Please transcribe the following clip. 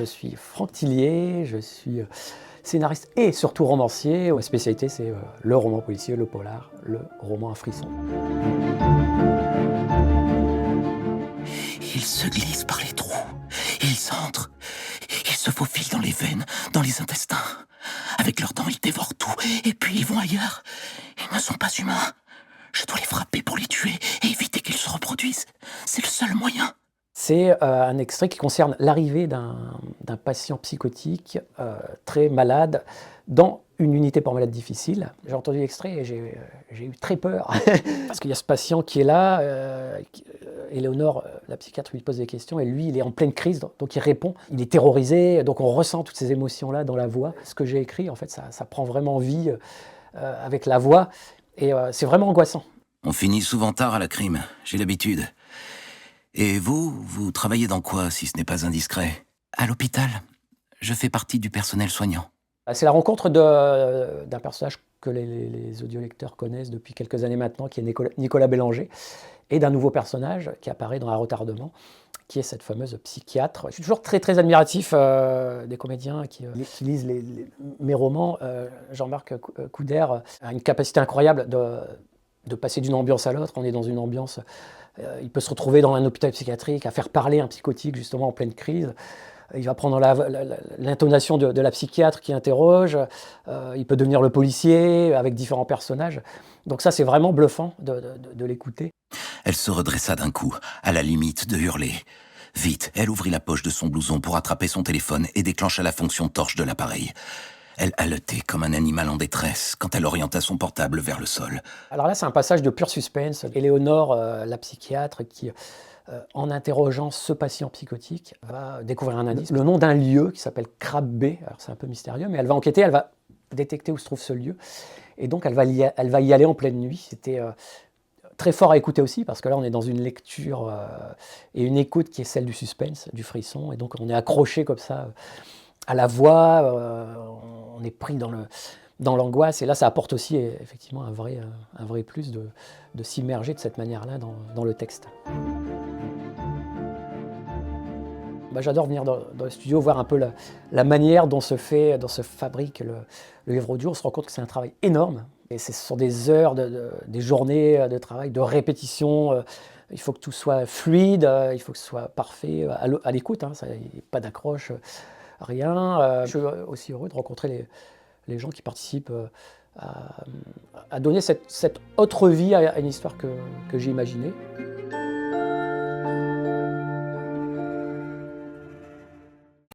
suis Franck Tillier, je suis scénariste et surtout romancier. Ma spécialité, c'est le roman policier, le polar, le roman à frisson. Ils se glissent par les trous, ils entrent, ils se faufilent dans les veines, dans les intestins. Avec leurs dents, ils dévorent tout, et puis ils vont ailleurs. Ils ne sont pas humains. Je dois les frapper pour les tuer et éviter qu'ils se reproduisent. C'est le seul moyen. C'est un extrait qui concerne l'arrivée d'un patient psychotique très malade dans une unité pour malades difficiles. J'ai entendu l'extrait et j'ai eu très peur parce qu'il y a ce patient qui est là, Éléonore, la psychiatre, lui pose des questions et lui, il est en pleine crise, donc il répond. Il est terrorisé, donc on ressent toutes ces émotions-là dans la voix. Ce que j'ai écrit, en fait, ça prend vraiment vie avec la voix et c'est vraiment angoissant. On finit souvent tard à la crime, j'ai l'habitude. Et vous travaillez dans quoi, si ce n'est pas indiscret? À l'hôpital. Je fais partie du personnel soignant. C'est la rencontre d'un personnage que les audiolecteurs connaissent depuis quelques années maintenant, qui est Nicolas Bélanger, et d'un nouveau personnage qui apparaît dans Un retardement, qui est cette fameuse psychiatre. Je suis toujours très, très admiratif des comédiens qui lisent mes romans. Jean-Marc Couder a une capacité incroyable de passer d'une ambiance à l'autre. On est dans une ambiance... il peut se retrouver dans un hôpital psychiatrique à faire parler un psychotique justement en pleine crise. Il va prendre l'intonation de la psychiatre qui interroge. Il peut devenir le policier avec différents personnages. Donc ça, c'est vraiment bluffant de l'écouter. Elle se redressa d'un coup, à la limite de hurler. Vite, elle ouvrit la poche de son blouson pour attraper son téléphone et déclencha la fonction torche de l'appareil. Elle haletait comme un animal en détresse quand elle orienta son portable vers le sol. Alors là, c'est un passage de pur suspense. Éléonore, la psychiatre, qui, en interrogeant ce patient psychotique, va découvrir un indice. Le nom d'un lieu qui s'appelle Crab Bay. Alors c'est un peu mystérieux, mais elle va enquêter, elle va détecter où se trouve ce lieu. Et donc elle va y aller en pleine nuit. C'était très fort à écouter aussi, parce que là, on est dans une lecture et une écoute qui est celle du suspense, du frisson. Et donc on est accroché comme ça à la voix, on est pris dans l'angoisse. Et là, ça apporte aussi effectivement un vrai plus de s'immerger de cette manière-là dans le texte. J'adore venir dans le studio, voir un peu la manière dont se fabrique le livre audio. On se rend compte que c'est un travail énorme. Et ce sont des heures, des journées de travail, de répétition. Il faut que tout soit fluide, il faut que ce soit parfait à l'écoute. Il n'y a pas d'accroche, rien. Je suis aussi heureux de rencontrer les gens qui participent à donner cette autre vie à une histoire que j'ai imaginée.